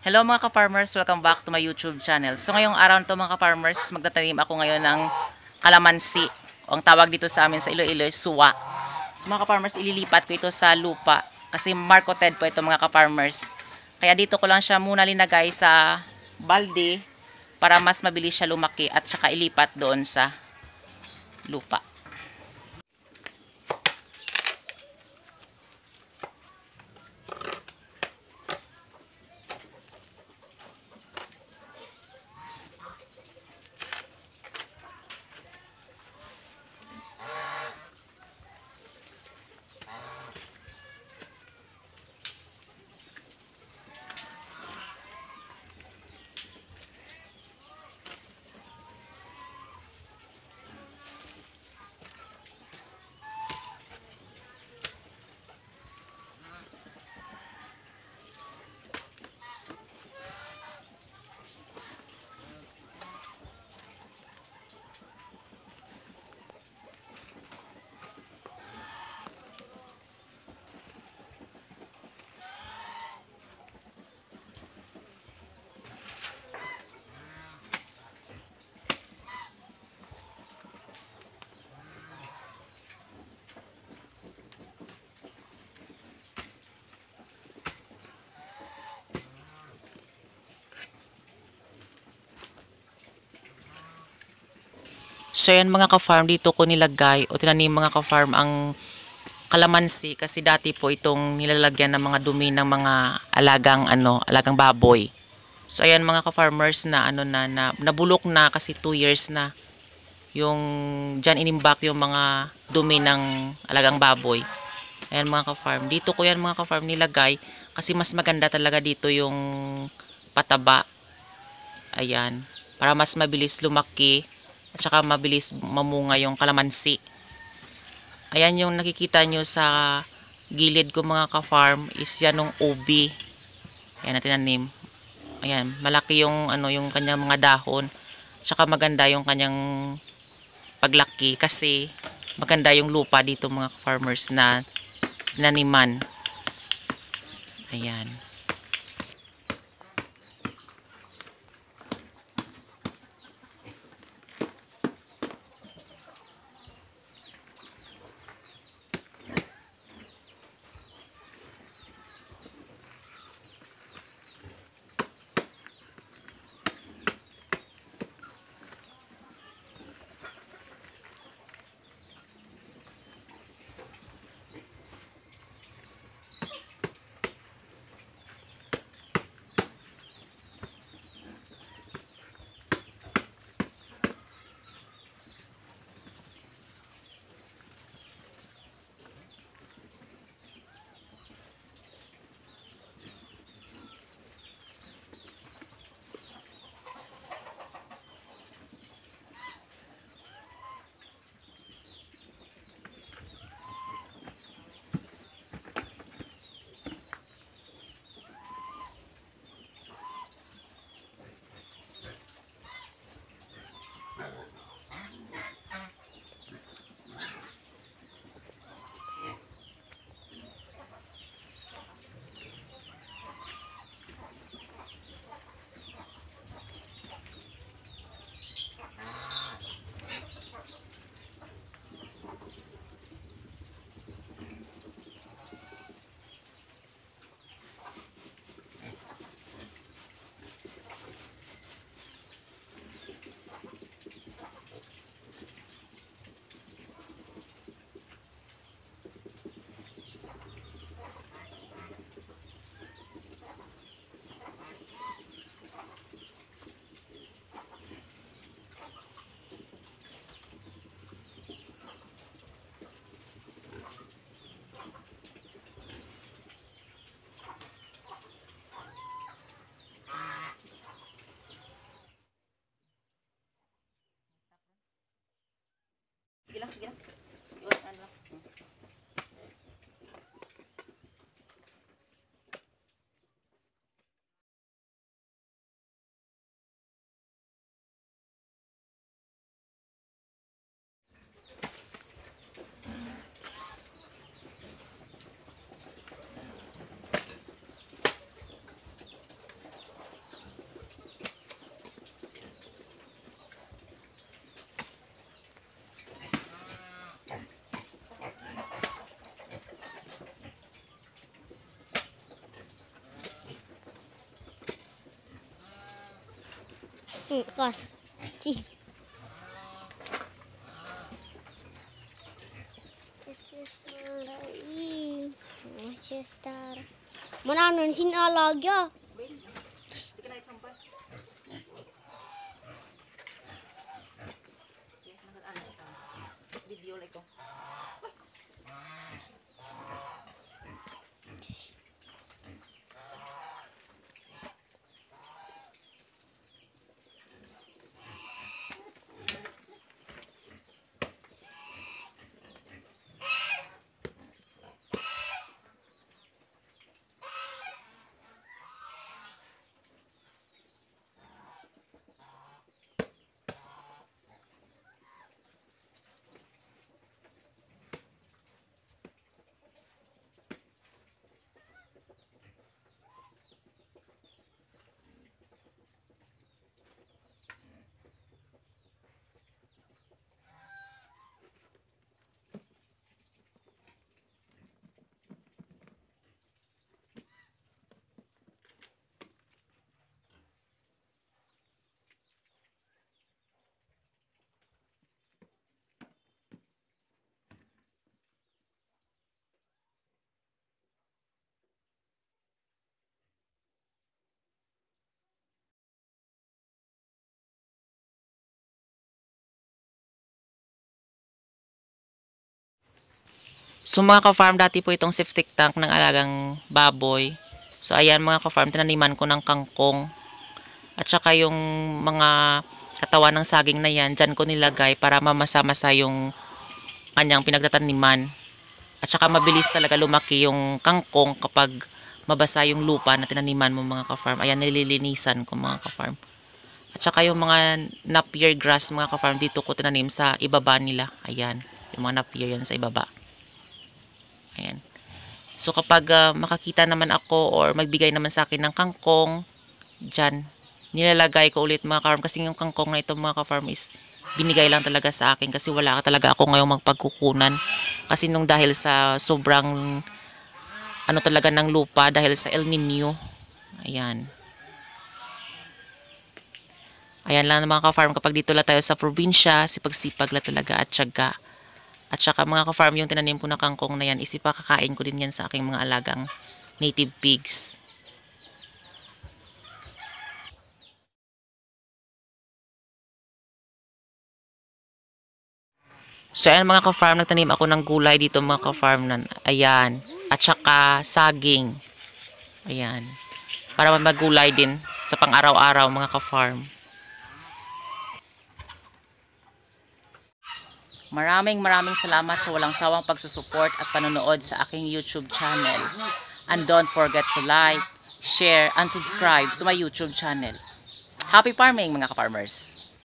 Hello mga ka-farmers, welcome back to my YouTube channel. So ngayong araw nito mga ka-farmers, magtatanim ako ngayon ng kalamansi. O ang tawag dito sa amin sa Iloilo is suwa. So mga ka-farmers, ililipat ko ito sa lupa kasi marketed po ito mga ka-farmers. Kaya dito ko lang siya muna linagay sa balde para mas mabilis siya lumaki at saka ilipat doon sa lupa. So yan mga ka-farm, dito ko nilagay o tinanim mga ka-farm ang kalamansi kasi dati po itong nilalagyan ng mga dumi ng mga alagang baboy. So ayan mga ka-farmers na nabulok na kasi 2 years na yung diyan inimbak yung mga dumi ng alagang baboy. Ayan mga ka-farm. Dito ko yan mga ka-farm nilagay kasi mas maganda talaga dito yung pataba. Ayan, para mas mabilis lumaki at saka mabilis mamunga yung kalamansi. Ayan yung nakikita nyo sa gilid ko mga ka-farm is yan ng ubi. Ayan na tinanim. Ayan, malaki yung yung kanyang mga dahon. Tsaka maganda yung kanyang paglaki kasi maganda yung lupa dito mga farmers na tinaniman. Ayan. Kas. Manchester. Mana nun sinalagya? Video like So mga ka-farm, dati po itong septic tank ng alagang baboy. So ayan mga ka-farm, tinaniman ko ng kangkong. At saka yung mga katawan ng saging na yan, dyan ko nilagay para mamasa-masa yung kanyang pinagtataniman. At saka mabilis talaga lumaki yung kangkong kapag mabasa yung lupa na tinaniman mo mga ka-farm. Ayan, nililinisan ko mga ka-farm. At saka yung mga napier grass mga ka-farm, dito ko tinanim sa ibaba nila. Ayan, yung mga napier yan sa ibaba. Ayan. So kapag makakita naman ako or magbigay naman sa akin ng kangkong, dyan, nilalagay ko ulit mga ka-farm. Kasi yung kangkong na ito mga ka-farm is binigay lang talaga sa akin kasi wala ka talaga ako ngayong magpagkukunan. Kasi nung dahil sa sobrang ano talaga ng lupa dahil sa El Nino. Ayan. Ayan lang mga ka-farm, kapag dito lang tayo sa probinsya, sipag-sipag lang talaga at tiyaga. At saka mga ka-farm, yung tinanim ko na kangkong na yan, isipakakain ko din yan sa aking mga alagang native pigs. So ayan mga ka-farm, nagtanim ako ng gulay dito mga ka-farm. Ayan. At saka saging. Ayan. Para magulay din sa pang-araw-araw mga ka-farm. Maraming salamat sa walang sawang pagsusuport at panonood sa aking YouTube channel. And don't forget to like, share, and subscribe to my YouTube channel. Happy farming mga ka-farmers!